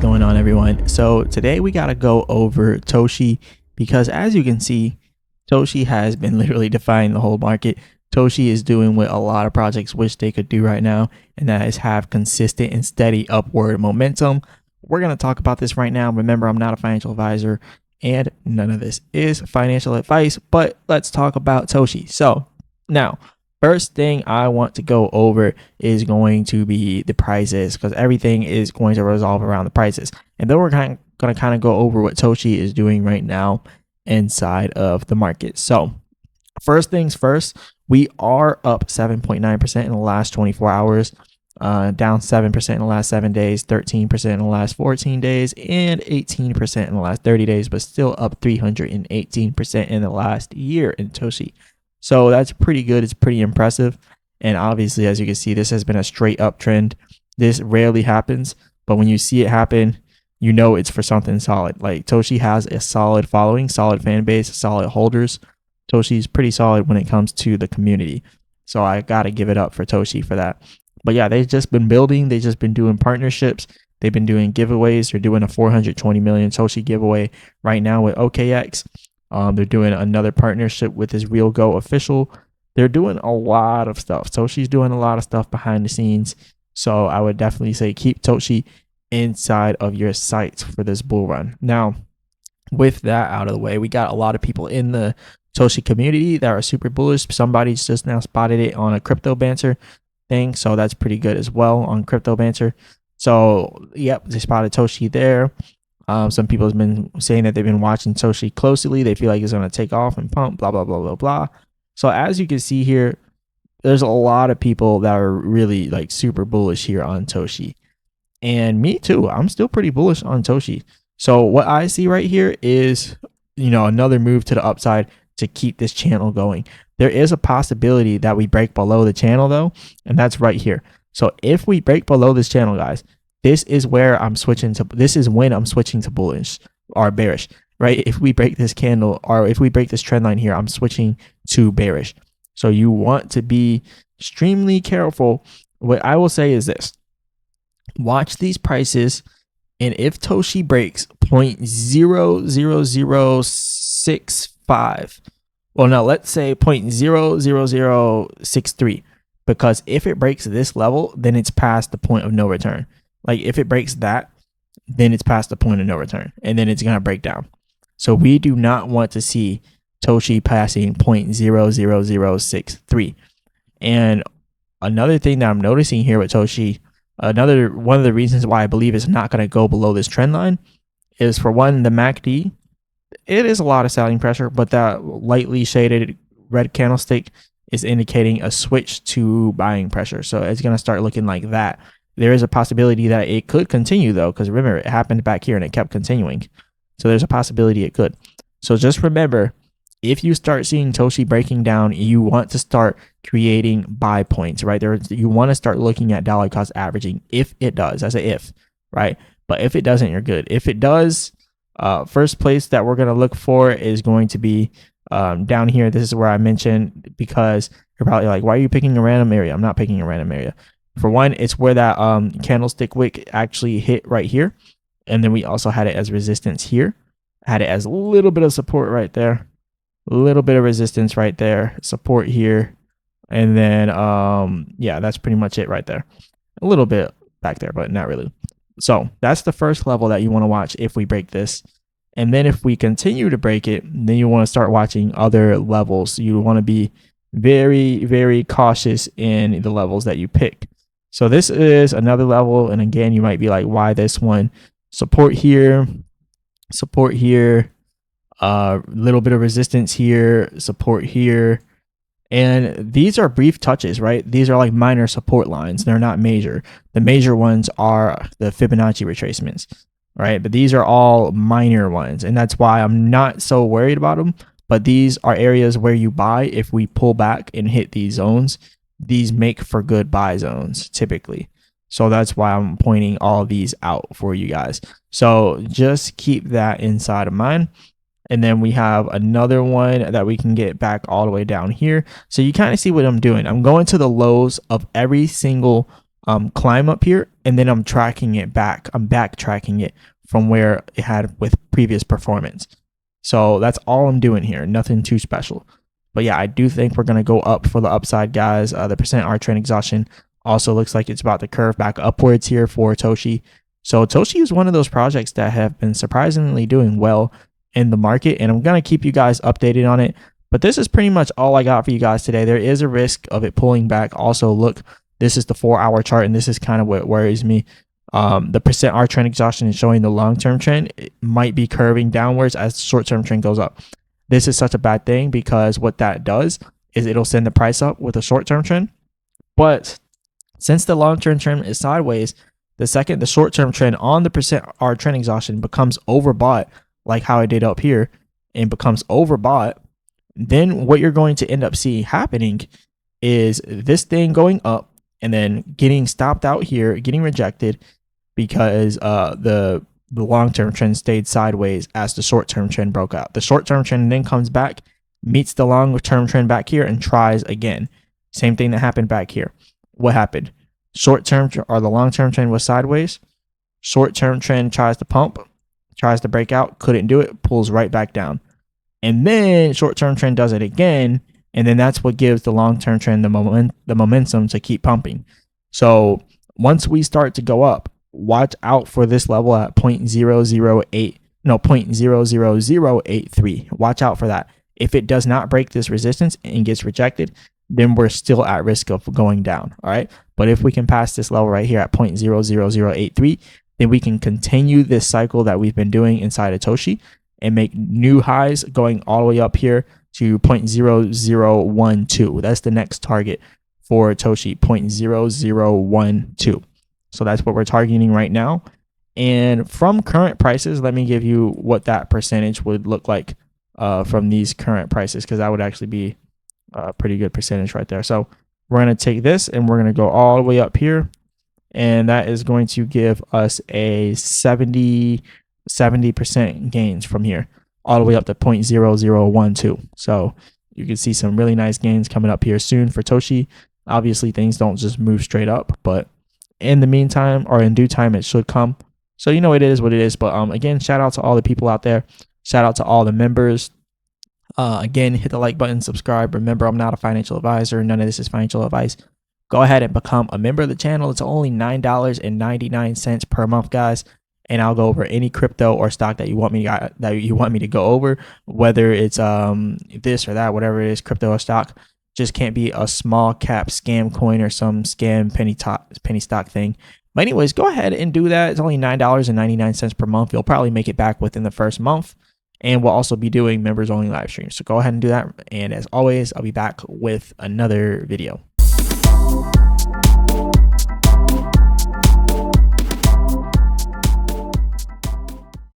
going on, everyone? So today we got to go over Toshi because as you can see, Toshi has been literally defying the whole market. Toshi is doing what a lot of projects wish they could do right now, and that is have consistent and steady upward momentum. We're going to talk about this right now. Remember, I'm not a financial advisor and none of this is financial advice, but let's talk about Toshi. So now, first thing I want to go over is going to be the prices, because everything is going to resolve around the prices. And then we're going to kind of go over what Toshi is doing right now inside of the market. So first things first, we are up 7.9% in the last 24 hours, down 7% in the last 7 days, 13% in the last 14 days, and 18% in the last 30 days, but still up 318% in the last year in Toshi. So that's pretty good. It's pretty impressive. And obviously, as you can see, this has been a straight uptrend. This rarely happens, but when you see it happen, you know it's for something solid. Like Toshi has a solid following, solid fan base, solid holders. Toshi's pretty solid when it comes to the community. So I got to give it up for Toshi for that. But yeah, they've just been building. They've just been doing partnerships. They've been doing giveaways. They're doing a 420 million Toshi giveaway right now with OKX. They're doing another partnership with his Real Go official. They're doing a lot of stuff. Toshi's doing a lot of stuff behind the scenes. So I would definitely say keep Toshi inside of your sights for this bull run. Now, with that out of the way, we got a lot of people in the Toshi community that are super bullish. Somebody just now spotted it on a crypto banter thing. So that's pretty good as well on crypto banter. So, yep, they spotted Toshi there. Some people have been saying that they've been watching Toshi closely. They feel like it's going to take off and pump, blah, blah, blah, blah, blah. So as you can see here, there's a lot of people that are really like super bullish here on Toshi. And me too. I'm still pretty bullish on Toshi. So what I see right here is, another move to the upside to keep this channel going. There is a possibility that we break below the channel though, and that's right here. So if we break below this channel, guys, this is when I'm switching to bullish or bearish, right? If we break this candle or if we break this trend line here, I'm switching to bearish. So you want to be extremely careful. What I will say is this: watch these prices, and if Toshi breaks 0.00065, well, no, let's say 0.00063, because if it breaks this level, then it's past the point of no return. Like if it breaks that, then it's past the point of no return, and then it's going to break down. So we do not want to see Toshi passing 0.00063. And another thing that I'm noticing here with Toshi, one of the reasons why I believe it's not going to go below this trend line is, for one, the MACD. It is a lot of selling pressure, but that lightly shaded red candlestick is indicating a switch to buying pressure. So it's going to start looking like that. There is a possibility that it could continue though, because remember, it happened back here and it kept continuing. So there's a possibility it could. So just remember, if you start seeing Toshi breaking down, you want to start creating buy points, right? You want to start looking at dollar cost averaging if it does. I say if, right? But if it doesn't, you're good. If it does, first place that we're going to look for is going to be down here. This is where I mentioned, because you're probably like, why are you picking a random area? I'm not picking a random area. For one, it's where that candlestick wick actually hit right here. And then we also had it as resistance here. Had it as a little bit of support right there. A little bit of resistance right there. Support here. And then, yeah, that's pretty much it right there. A little bit back there, but not really. So that's the first level that you want to watch if we break this. And then if we continue to break it, then you want to start watching other levels. You want to be very, very cautious in the levels that you pick. So this is another level. And again, you might be like, why this one? Support here, little bit of resistance here, support here. And these are brief touches, right? These are like minor support lines. They're not major. The major ones are the Fibonacci retracements, right? But these are all minor ones. And that's why I'm not so worried about them. But these are areas where you buy. If we pull back and hit these zones, these make for good buy zones typically. So that's why I'm pointing all these out for you guys. So just keep that inside of mind. And then we have another one that we can get back all the way down here. So you kind of see what I'm doing. I'm going to the lows of every single climb up here and then I'm tracking it back. I'm backtracking it from where it had with previous performance. So that's all I'm doing here. Nothing too special. But yeah, I do think we're going to go up for the upside, guys. The percent R trend exhaustion also looks like it's about to curve back upwards here for Toshi. So Toshi is one of those projects that have been surprisingly doing well in the market, and I'm going to keep you guys updated on it. But this is pretty much all I got for you guys today. There is a risk of it pulling back. Also, look, this is the 4-hour chart, and this is kind of what worries me. The percent R trend exhaustion is showing the long-term trend. It might be curving downwards as the short-term trend goes up. This is such a bad thing because what that does is it'll send the price up with a short-term trend. But since the long-term trend is sideways, the second the short-term trend on the percent R trend exhaustion becomes overbought, like how I did up here, and becomes overbought, then what you're going to end up seeing happening is this thing going up and then getting stopped out here, getting rejected because the long-term trend stayed sideways as the short-term trend broke out. The short-term trend then comes back, meets the long-term trend back here, and tries again. Same thing that happened back here. What happened? Short-term or the long-term trend was sideways. Short-term trend tries to pump, tries to break out, couldn't do it, pulls right back down. And then short-term trend does it again, and then that's what gives the long-term trend the momentum to keep pumping. So once we start to go up, watch out for this level at 0.00083. Watch out for that. If it does not break this resistance and gets rejected, then we're still at risk of going down. All right. But if we can pass this level right here at 0.00083, then we can continue this cycle that we've been doing inside of Toshi and make new highs going all the way up here to 0.0012. That's the next target for Toshi, 0.0012. So that's what we're targeting right now. And from current prices, let me give you what that percentage would look like from these current prices, because that would actually be a pretty good percentage right there. So we're going to take this and we're going to go all the way up here. And that is going to give us a 70% gains from here all the way up to 0.0012. So you can see some really nice gains coming up here soon for Toshi. Obviously, things don't just move straight up, but in the meantime, or in due time, it should come. So you know it is what it is. But again, shout out to all the people out there. Shout out to all the members. Again, hit the like button, subscribe. Remember, I'm not a financial advisor. None of this is financial advice. Go ahead and become a member of the channel. It's only $9.99 per month, guys. And I'll go over any crypto or stock that you want me to go over, whether it's this or that, whatever it is, crypto or stock. Just can't be a small cap scam coin or some scam penny stock thing. But anyways, go ahead and do that. It's only $9.99 per month. You'll probably make it back within the first month. And we'll also be doing members only live streams. So go ahead and do that. And as always, I'll be back with another video.